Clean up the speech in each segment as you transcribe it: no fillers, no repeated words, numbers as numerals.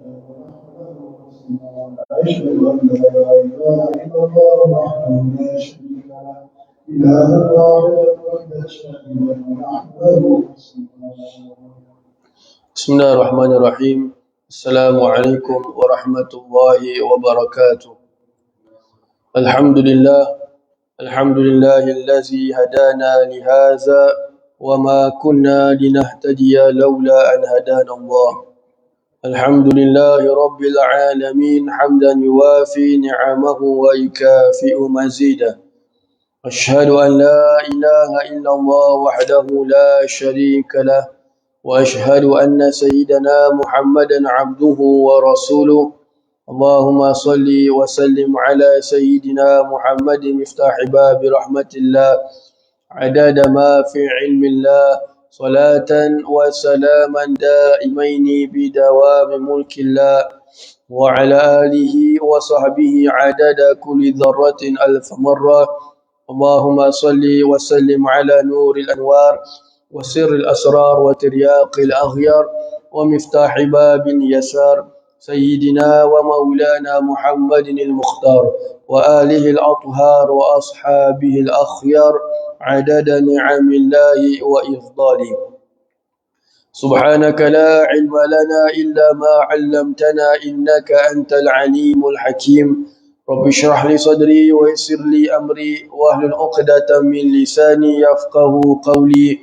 أشهد أن لا إله إلا الله وحده لا شريك له إله واحد وحده شريك له نحمده بسم الله الرحمن الرحيم السلام عليكم ورحمة الله وبركاته الحمد لله الذي هدانا لهذا وما كنا لنهتدي لولا أن هدانا الله الحمد لله رب العالمين حمدا يوافي نعمه ويكافئ مزيده أشهد أن لا إله إلا الله وحده لا شريك له وأشهد أن سيدنا محمدا عبده ورسوله اللهم صل وسلم على سيدنا محمد مفتاح باب رحمة الله عدد ما في علم الله صلاة وسلاما دائمين بدوام ملك الله وعلى آله وصحبه عدد كل ذرة ألف مرة اللهم صل وسلم على نور الأنوار وسر الأسرار وترياق الأغيار ومفتاح باب اليسار سيدنا ومولانا محمد المختار وآله الأطهار وأصحابه الأخيار عدد نعم الله وإفضاله سبحانك لا علم لنا إلا ما علمتنا إنك أنت العليم الحكيم رب اشرح لي صدري ويسر لي أمري واحلل عقدة من لساني يفقه قولي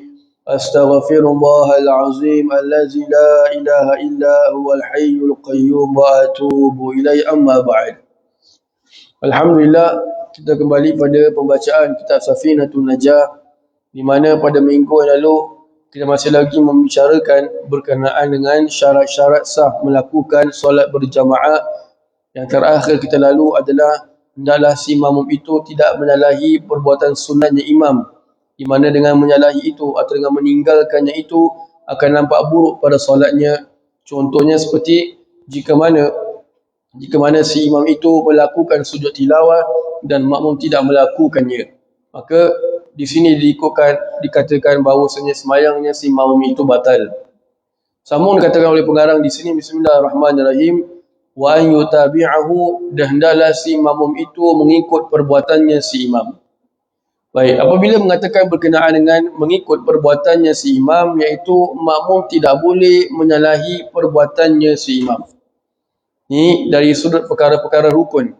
أستغفر الله العظيم الذي لا إله إلا هو الحي القيوم وأتوب إليه أما بعد. Alhamdulillah, kita kembali pada pembacaan kitab Safinatun Najah, di mana pada minggu yang lalu kita masih lagi membicarakan berkenaan dengan syarat-syarat sah melakukan solat berjamaah. Yang terakhir kita lalu adalah hendaklah si makmum itu tidak menyalahi perbuatan sunatnya imam, di mana dengan menyalahi itu atau dengan meninggalkannya itu akan nampak buruk pada solatnya. Contohnya seperti jika mana si imam itu melakukan sujud tilawah dan makmum tidak melakukannya, maka di sini dikatakan bahawasanya semayangnya si makmum itu batal. Samun dikatakan oleh pengarang di sini, Bismillahirrahmanirrahim, wa an yutabi'ahu, dan hendaklah si makmum itu mengikut perbuatannya si imam. Baik, apabila mengatakan berkenaan dengan mengikut perbuatannya si imam, iaitu makmum tidak boleh menyalahi perbuatannya si imam. Ini dari sudut perkara-perkara rukun,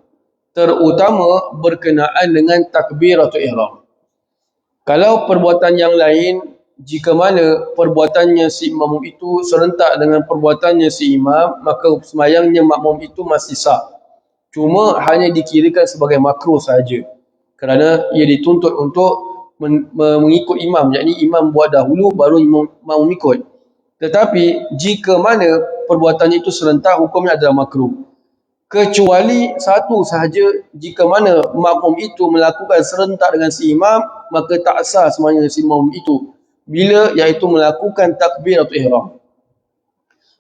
terutama berkenaan dengan takbiratul ihram. Kalau perbuatan yang lain, jika mana perbuatannya si makmum itu serentak dengan perbuatannya si imam, maka semayangnya makmum itu masih sah. Cuma hanya dikirakan sebagai makruh sahaja, kerana ia dituntut untuk mengikut imam, yakni imam buat dahulu baru makmum ikut. Tetapi jika mana perbuatannya itu serentak, hukumnya adalah makruh. Kecuali satu sahaja, jika mana makmum itu melakukan serentak dengan si imam, maka tak sah semuanya si makmum itu. Bila? Iaitu melakukan takbiratul ihram.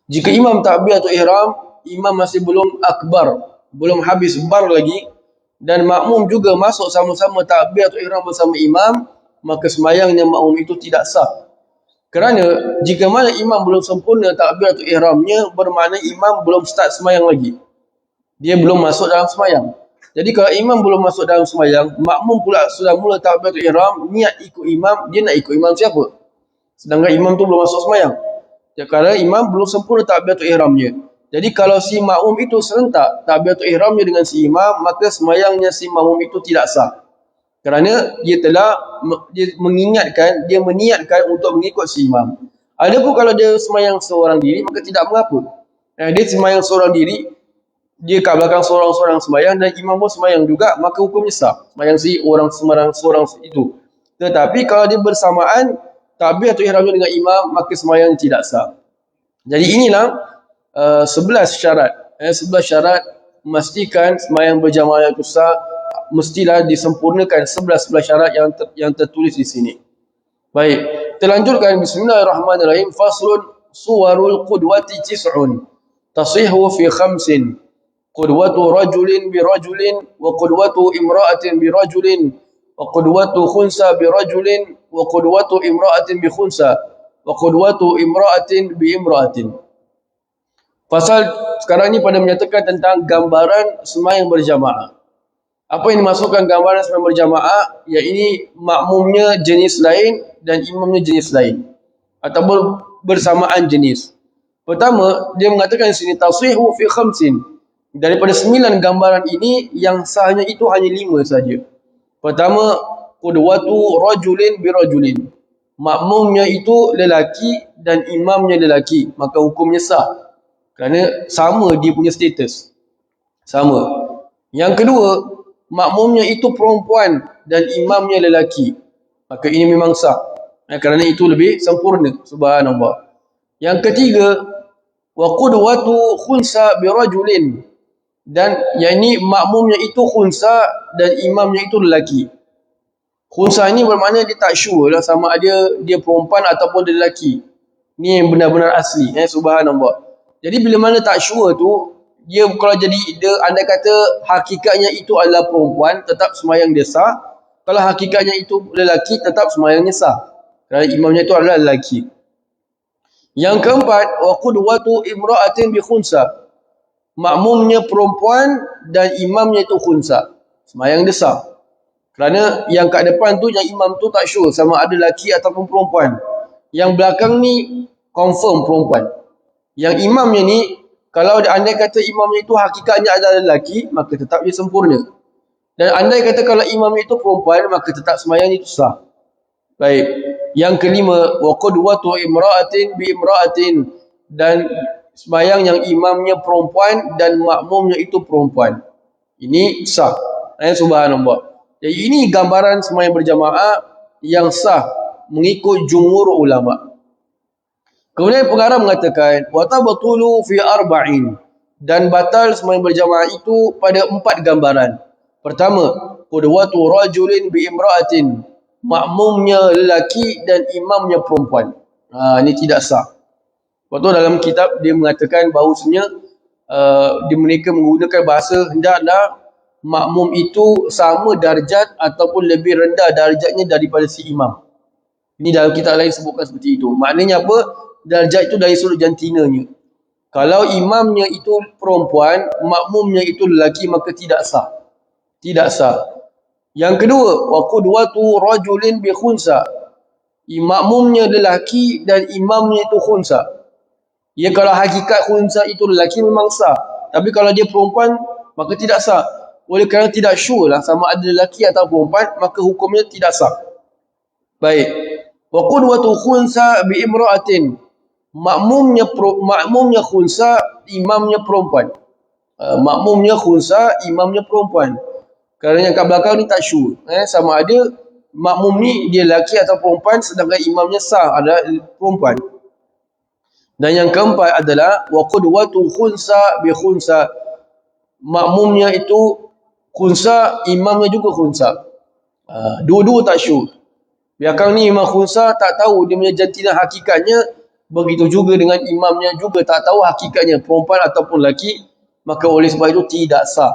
Jika imam takbiratul ihram, imam masih belum akbar, belum habis bar lagi, dan makmum juga masuk sama-sama takbiratul ihram bersama imam, maka semayangnya makmum itu tidak sah. Kerana jika mana imam belum sempurna takbiratul ihramnya, bermakna imam belum start semayang lagi. Dia belum masuk dalam semayang. Jadi kalau imam belum masuk dalam semayang, makmum pula sudah mula takbiratul ihram, niat ikut imam, dia nak ikut imam siapa? Sedangkan imam tu belum masuk semayang. Ya, kerana imam belum sempurna takbiratul ihramnya. Jadi kalau si makmum itu serentak takbiratul ihramnya dengan si imam, maka semayangnya si makmum itu tidak sah. Kerana dia meniatkan untuk mengikut si imam. Adapun kalau dia semayang seorang diri, maka tidak mengapa. Dia semayang seorang diri, dia kat belakang seorang-seorang semayang dan imam pun semayang juga, maka hukumnya sah semayang si orang seorang itu. Tetapi kalau dia bersamaan takbiratul ihramnya dengan imam, maka semayang tidak sah. Jadi inilah 11 syarat. 11 syarat memastikan semayang berjamaah itu sah. Mestilah disempurnakan 11 syarat yang tertulis di sini. Baik, terlanjutkan. Bismillahirrahmanirrahim. Faslun suwarul qudwati tis'un tasihu fi khamsin. Qudwatu rajulin bi rajulin, wa qudwatu imra'atin bi rajulin, wa qudwatu khunsa bi rajulin, wa qudwatu imra'atin bi khunsa, wa qudwatu imra'atin bi imra'atin. Pasal sekarang ni pada menyatakan tentang gambaran sembahyang berjamaah. Apa yang dimasukkan gambaran sembahyang berjamaah? Ya, ini makmumnya jenis lain dan imamnya jenis lain, ataupun bersamaan jenis. Pertama, dia mengatakan di sini tasihu fi khamsin. Daripada 9 gambaran ini, yang sahnya itu hanya 5 saja. Pertama, qudwatu rajulin bi rajulin. Makmumnya itu lelaki dan imamnya lelaki, maka hukumnya sah. Kerana sama dia punya status. Sama. Yang kedua, makmumnya itu perempuan dan imamnya lelaki, maka ini memang sah. Kerana itu lebih sempurna. Subhanallah. Yang ketiga, wa qudwatu khunsa bi rajulin. Dan yang ini makmumnya itu khunsa dan imamnya itu lelaki. Khunsa ini bermakna dia tak sure lah sama ada dia perempuan ataupun dia lelaki. Ni yang benar-benar asli. Subhanallah. Jadi bila mana tak sure tu, dia kalau jadi dia andai kata hakikatnya itu adalah perempuan, tetap sembahyang dia sah. Kalau hakikatnya itu lelaki, tetap sembahyangnya sah. Kerana imamnya itu adalah lelaki. Yang keempat, wa qudwatu imra'atin bi khunsa. Makmumnya perempuan dan imamnya itu khunsa. Sembahyang dia sah. Kerana yang kat depan tu, yang imam tu tak sure sama ada lelaki ataupun perempuan. Yang belakang ni confirm perempuan. Yang imamnya ni, kalau andai kata imamnya itu hakikatnya adalah lelaki, maka tetap dia sempurna. Dan andai kata kalau imamnya itu perempuan, maka tetap sembahyang itu sah. Baik. Yang kelima, wa qudwatu imra'atin bi imra'atin. Dan sembahyang yang imamnya perempuan dan makmumnya itu perempuan. Ini sah. Subhanallah. Jadi ini gambaran sembahyang berjamaah yang sah mengikut jumhur ulama. Kemudian pengarang mengatakan wa tabatulu fi arba'in, dan batal sembahyang berjamaah itu pada 4 gambaran. Pertama, qudwatu rajulin bi imra'atin. Makmumnya lelaki dan imamnya perempuan. Ini tidak sah. Lepas tu dalam kitab dia mengatakan bahawasanya mereka menggunakan bahasa hendaklah makmum itu sama darjat ataupun lebih rendah darjatnya daripada si imam. Ini dalam kitab lain sebutkan seperti itu. Maknanya apa? Darjat itu dari sudut jantinanya. Kalau imamnya itu perempuan, makmumnya itu lelaki, maka tidak sah. Tidak sah. Yang kedua, wa qudwatu rajulin bi khunsa. Makmumnya lelaki dan imamnya itu khunsa. Ya, kalau hakikat khunsa itu lelaki memang sah. Tapi kalau dia perempuan, maka tidak sah. Oleh kerana tidak sure lah sama ada lelaki atau perempuan, maka hukumnya tidak sah. Baik. Wa qudwatu khunsa bi imra'atin. Makmumnya khunsa, imamnya perempuan. Makmumnya khunsa, imamnya perempuan. Kerana yang kat belakang ni tak sure. Sama ada makmum ni dia lelaki atau perempuan, sedangkan imamnya sah adalah perempuan. Dan yang keempat adalah wa qudwatu khunsa bi khunsa. Makmumnya itu khunsa, imamnya juga khunsa. Dua-dua tak sure. Belakang ni imam khunsa tak tahu dia punya jantina hakikatnya. Begitu juga dengan imamnya juga tak tahu hakikatnya perempuan ataupun lelaki, maka oleh sebab itu tidak sah.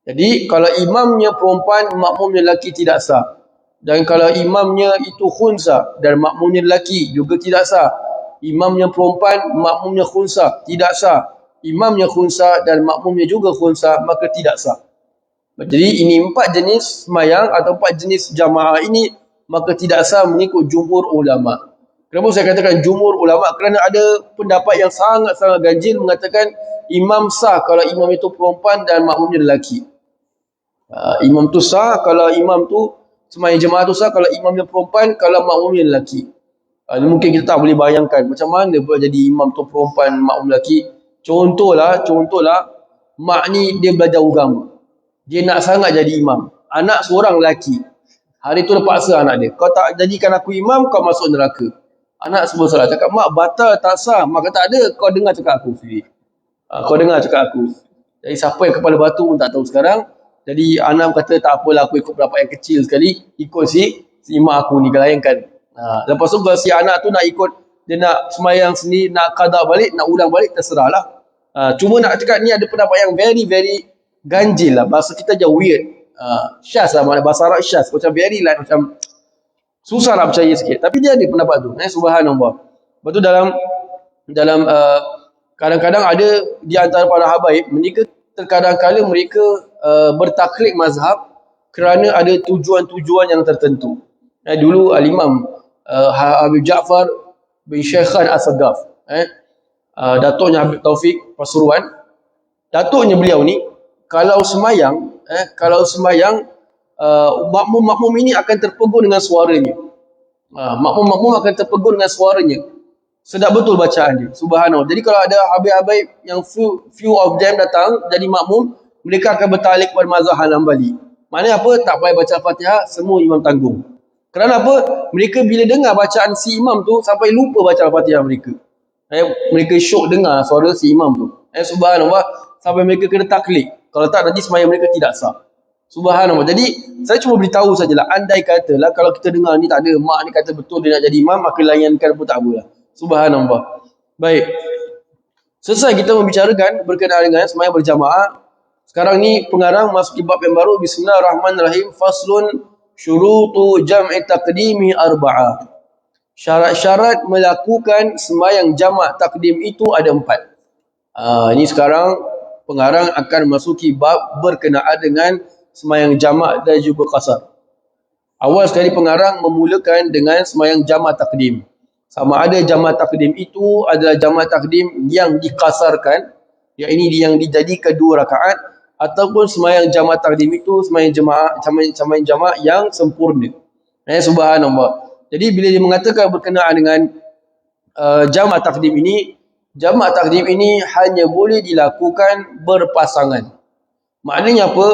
Jadi kalau imamnya perempuan, makmumnya lelaki, tidak sah. Dan kalau imamnya itu khunsa dan makmumnya lelaki, juga tidak sah. Imamnya perempuan, makmumnya khunsa, tidak sah. Imamnya khunsa dan makmumnya juga khunsa, maka tidak sah. Jadi ini 4 jenis sembahyang atau 4 jenis jamaah ini, maka tidak sah mengikut jumhur ulama. Kenapa saya katakan jumhur ulama? Kerana ada pendapat yang sangat-sangat ganjil mengatakan imam sah kalau imam itu perempuan dan makmumnya lelaki. Imam tu sah kalau imam tu, sembahyang jemaah tu sah kalau imamnya perempuan, kalau makmumnya lelaki. Mungkin kita tak boleh bayangkan macam mana pula jadi imam tu perempuan, makmum lelaki. Contohlah mak ni dia belajar agama. Dia nak sangat jadi imam. Anak seorang lelaki. Hari tu dia paksa anak dia. Kau tak jadikan aku imam, kau masuk neraka. Anak semua salah. Cakap, mak batal tak sah. Mak kata tak ada. Kau dengar cakap aku. Kau dengar cakap aku. Jadi siapa yang kepala batu pun tak tahu sekarang. Jadi anak kata tak apalah, aku ikut pendapat yang kecil sekali. Ikut si mak aku ni, layankan. Lepas tu kalau si anak tu nak ikut, dia nak sembahyang sendiri, nak qada balik, nak ulang balik, terserah lah. Cuma nak cakap ni ada pendapat yang very very ganjil lah. Bahasa kita je weird. Syaz lah, bahasa Arab syaz. Macam very like, macam susah nak percaya sikit. Tapi dia ada pendapat tu. Subhanallah. Lepas tu dalam Kadang-kadang ada di antara para habaib, mereka terkadang-kala mereka bertaklid mazhab kerana ada tujuan-tujuan yang tertentu. Dulu Al-Imam Habib Ja'far bin Syekh Khan As-Sagaf, datuknya Habib Taufik Pasuruan, datuknya beliau ni kalau semayang, makmum-makmum ini akan terpegun dengan suaranya. Makmum-makmum akan terpegun dengan suaranya. Sedap betul bacaan dia. Subhanallah. Jadi kalau ada habaib-habaib yang few of them datang jadi makmum, mereka akan bertalik kepada mazhab Hanbali. Maknanya apa? Tak payah baca Fatihah, semua imam tanggung. Kerana apa? Mereka bila dengar bacaan si imam tu sampai lupa baca Fatihah mereka. Mereka syok dengar suara si imam tu. Subhanallah, sampai mereka kena taklid. Kalau tak, nanti sembahyang mereka tidak sah. Subhanallah. Jadi saya cuma beritahu sajalah, andai katalah kalau kita dengar ni tak ada, mak ni kata betul dia nak jadi imam, maka layankan pun tak apalah. Subhanallah. Baik. Selesai kita membicarakan berkenaan dengan sembahyang berjamaah. Sekarang ni pengarang masuk bab yang baru. Bismillahirrahmanirrahim. Faslun syurutu jam'i taqdimi arba'ah. Syarat-syarat melakukan sembahyang jamak takdim itu ada 4. Ini sekarang pengarang akan masuki bab berkenaan dengan sembahyang jamak dan juga qasar. Awal sekali pengarang memulakan dengan sembahyang jamak takdim. Sama ada jamak takdim itu adalah jamak takdim yang dikasarkan, iaitu yang dijadikan 2 rakaat, ataupun sembahyang jamak takdim itu sembahyang jamak yang sempurna. Subhanallah. Jadi bila dia mengatakan berkenaan dengan jamak takdim ini hanya boleh dilakukan berpasangan. Maknanya apa?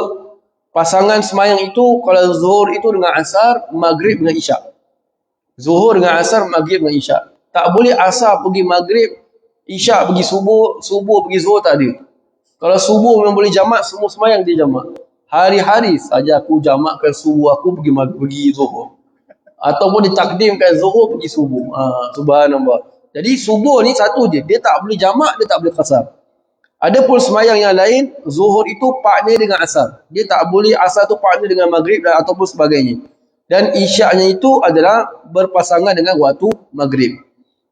Pasangan sembahyang itu kalau zuhur itu dengan asar, maghrib dengan isyak. Zuhur dengan asar, maghrib dengan isyak. Tak boleh asar pergi maghrib, isyak pergi subuh, subuh pergi zuhur, tak ada. Kalau subuh memang boleh jamak, semua sembahyang dia jamak. Hari-hari saja aku jamakkan subuh aku pergi zuhur. Ataupun ditakdimkan zuhur pergi subuh. Subhanallah. Jadi subuh ni satu je, dia tak boleh jamak, dia tak boleh qasar. Adapun sembahyang yang lain, zuhur itu partner dengan asar. Dia tak boleh asar tu partner dengan maghrib dan ataupun sebagainya. Dan isyaknya itu adalah berpasangan dengan waktu maghrib.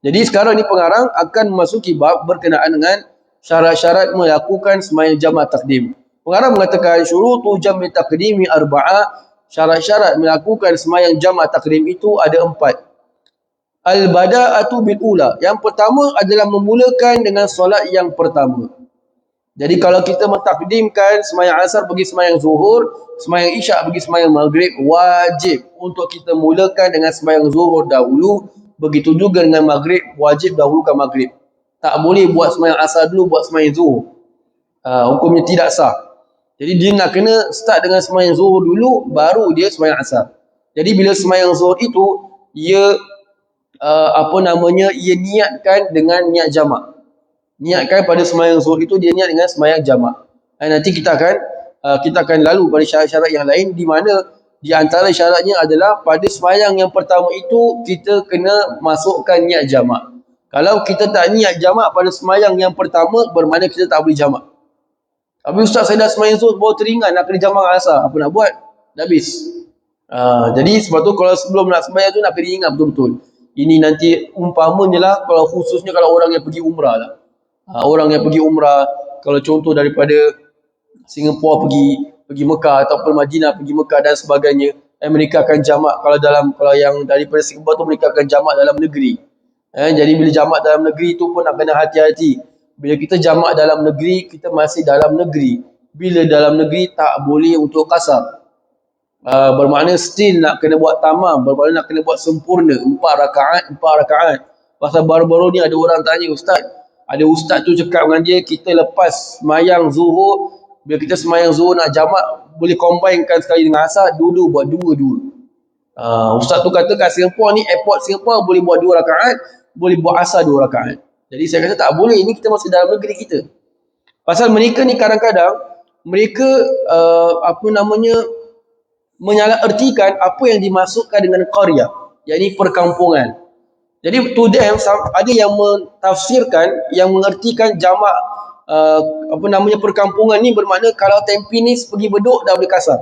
Jadi sekarang ni pengarang akan memasuki bab berkenaan dengan syarat-syarat melakukan sembahyang jamak takdim. Pengarang mengatakan syurutu jam'i taqdimi arba'ah. Syarat-syarat melakukan sembahyang jamak takdim itu ada 4. Al-bada'atu bil ula. Yang pertama adalah memulakan dengan solat yang pertama. Jadi kalau kita mentakdimkan sembahyang asar pergi sembahyang zuhur, sembahyang isyak pergi sembahyang maghrib, wajib untuk kita mulakan dengan sembahyang zuhur dahulu. Begitu juga dengan maghrib, wajib dahulukan maghrib. Tak boleh buat sembahyang asar dulu, buat sembahyang zuhur. Hukumnya tidak sah. Jadi dia nak kena start dengan sembahyang zuhur dulu, baru dia sembahyang asar. Jadi bila sembahyang zuhur itu, ia ia niatkan dengan niat jamak. Niatkan pada sembahyang zuhur itu dia niat dengan sembahyang jamak. Nanti kita akan lalu pada syarat-syarat yang lain, di mana di antara syaratnya adalah pada sembahyang yang pertama itu kita kena masukkan niat jamak. Kalau kita tak niat jamak pada sembahyang yang pertama, bermakna kita tak boleh jamak. Tapi ustaz, saya dah sembahyang zuhur baru teringat nak kena jamak asar, apa nak buat? Dah habis. Jadi sebab tu kalau sebelum nak sembahyang tu nak kena ingat betul-betul. Ini nanti umpamanya lah, kalau khususnya kalau orang yang pergi umrah lah. Orang yang pergi umrah, kalau contoh daripada Singapura pergi Mekah ataupun Madinah pergi Mekah dan sebagainya, mereka akan jamak kalau yang daripada Singapura tu mereka akan jamak dalam negeri. Jadi bila jamak dalam negeri tu pun nak kena hati-hati. Bila kita jamak dalam negeri, kita masih dalam negeri. Bila dalam negeri tak boleh untuk qasar. Bermakna still nak kena buat tamam, bermakna nak kena buat sempurna 4 rakaat. Pasal baru-baru ni ada orang tanya, ada ustaz tu cakap dengan dia, kita lepas sembahyang zuhur, bila kita sembahyang zuhur nak jamak, boleh combinekan sekali dengan asar, dua buat dua. Ustaz tu kata kat Singapura ni, airport Singapura boleh buat 2 rakaat, boleh buat asar 2 rakaat. Jadi saya kata tak boleh, ini kita masih dalam negeri kita. Pasal mereka ni kadang-kadang mereka menyalahertikan apa yang dimasukkan dengan qaryah, yakni perkampungan. Jadi to them ada yang mentafsirkan, yang mengertikan jamak perkampungan ni bermakna kalau Tampines pergi Bedok dah boleh qasar.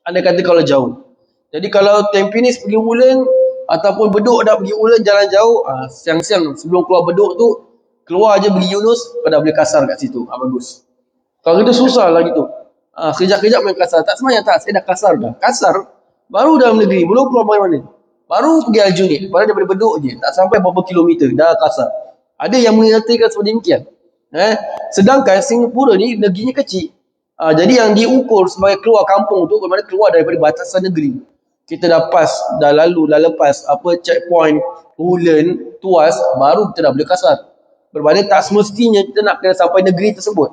Anda kata kalau jauh. Jadi kalau Tampines pergi Woodlands ataupun Bedok dah pergi Woodlands jalan jauh, siang-siang sebelum keluar Bedok tu Keluar je beli Yunus, kau dah boleh kasar kat situ. Bagus. Kalau kita susah lah gitu. Kejap-kejap main kasar. Tak semayang tak, saya dah kasar dah. Kasar, baru dalam negeri, belum keluar mana-mana. Baru pergi Aljunied, padahal daripada Bedok je. Tak sampai berapa kilometer, dah kasar. Ada yang mengatakan seperti demikian. Sedangkan Singapura ni negerinya kecil. Jadi yang diukur sebagai keluar kampung tu, bagaimana keluar daripada batasan negeri. Kita dah lepas checkpoint, Hulen, Tuas, baru kita dah boleh kasar. Berbanding tak semestinya kita nak kena sampai negeri tersebut.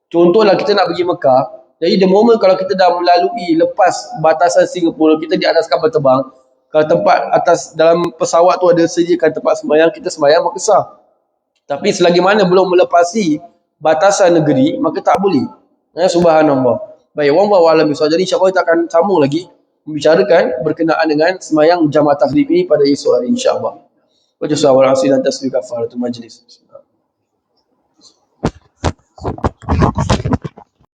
Contohlah kita nak pergi Mekah. Jadi the moment kalau kita dah melalui lepas batasan Singapura, kita di atas kapal terbang, kalau tempat atas dalam pesawat tu ada sediakan tempat sembahyang, kita sembahyang maka sah. Tapi selagi mana belum melepasi batasan negeri, maka tak boleh. Subhanallah. Baik, wallahu a'lam bishawab. Jadi insya-Allah kita akan sambung lagi membicarakan berkenaan dengan sembahyang jamaah tahlil ini pada esok hari insya-Allah. Wa jazakallahu khairan tasbih kafaratul majlis.